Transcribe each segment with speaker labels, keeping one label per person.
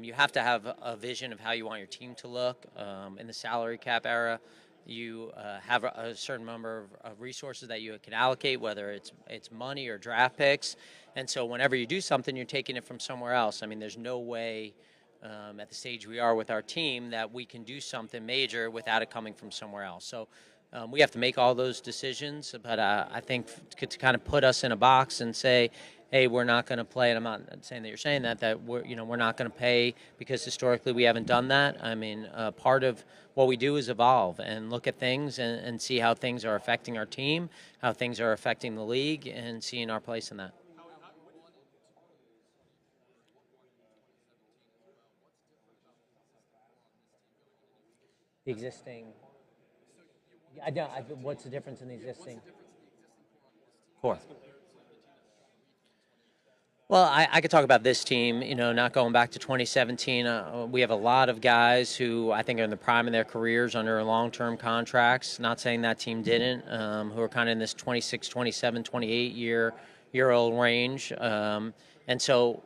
Speaker 1: You have to have a vision of how you want your team to look. In the salary cap era, you have a certain number of resources that you can allocate, whether it's money or draft picks. And so whenever you do something, you're taking it from somewhere else. I mean, there's no way at the stage we are with our team that we can do something major without it coming from somewhere else. So we have to make all those decisions. But I think to kind of put us in a box and say, hey, we're not going to play, and I'm not saying that you're saying that we're not going to pay because historically we haven't done that. I mean, part of what we do is evolve and look at things and see how things are affecting our team, how things are affecting the league, and seeing our place in that. The existing, what's the difference in the existing core? Well, I could talk about this team, not going back to 2017. We have a lot of guys who I think are in the prime of their careers under long-term contracts. Not saying that team didn't, who are kind of in this 26, 27, 28-year-old range. And so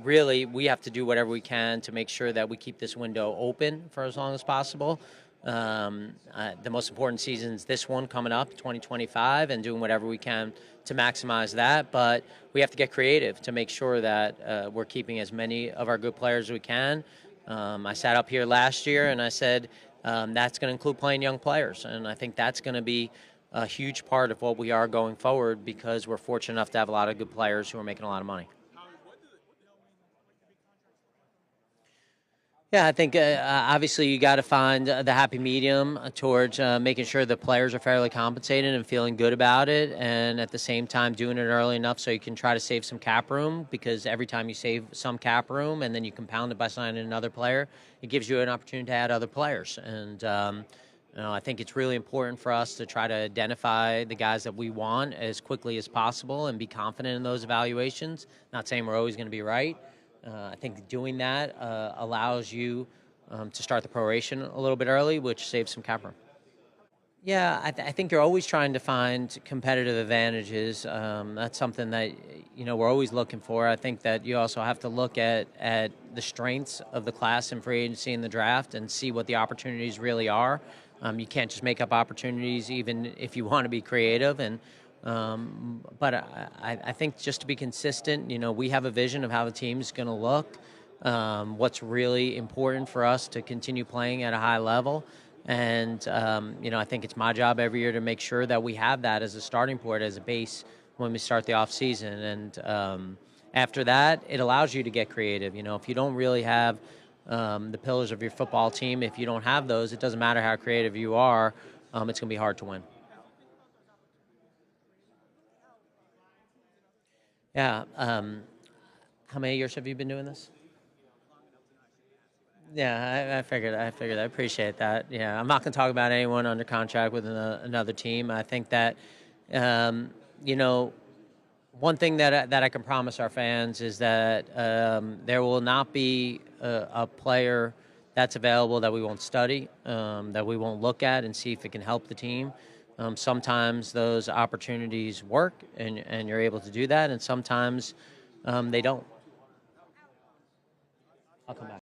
Speaker 1: really we have to do whatever we can to make sure that we keep this window open for as long as possible. The most important season is this one coming up, 2025, and doing whatever we can to maximize that. But we have to get creative to make sure that we're keeping as many of our good players as we can. I sat up here last year and I said that's going to include playing young players. And I think that's going to be a huge part of what we are going forward because we're fortunate enough to have a lot of good players who are making a lot of money. Yeah, I think obviously you got to find the happy medium towards making sure the players are fairly compensated and feeling good about it, and at the same time doing it early enough so you can try to save some cap room, because every time you save some cap room and then you compound it by signing another player, it gives you an opportunity to add other players. And I think it's really important for us to try to identify the guys that we want as quickly as possible and be confident in those evaluations. Not saying we're always going to be right. I think doing that allows you to start the proration a little bit early, which saves some cap room. Yeah, I think you're always trying to find competitive advantages. That's something that we're always looking for. I think that you also have to look at the strengths of the class in free agency and the draft and see what the opportunities really are. You can't just make up opportunities, even if you want to be creative. But I think just to be consistent, we have a vision of how the team's going to look, what's really important for us to continue playing at a high level. And, I think it's my job every year to make sure that we have that as a starting point, as a base when we start the off season. And after that, it allows you to get creative. If you don't really have the pillars of your football team, if you don't have those, it doesn't matter how creative you are, it's going to be hard to win. Yeah. How many years have you been doing this? Yeah, I figured. I appreciate that. Yeah, I'm not going to talk about anyone under contract with another team. I think that, you know, one thing that I can promise our fans is that there will not be a player that's available that we won't study, that we won't look at and see if it can help the team. Sometimes those opportunities work, and you're able to do that, and sometimes they don't. I'll come back.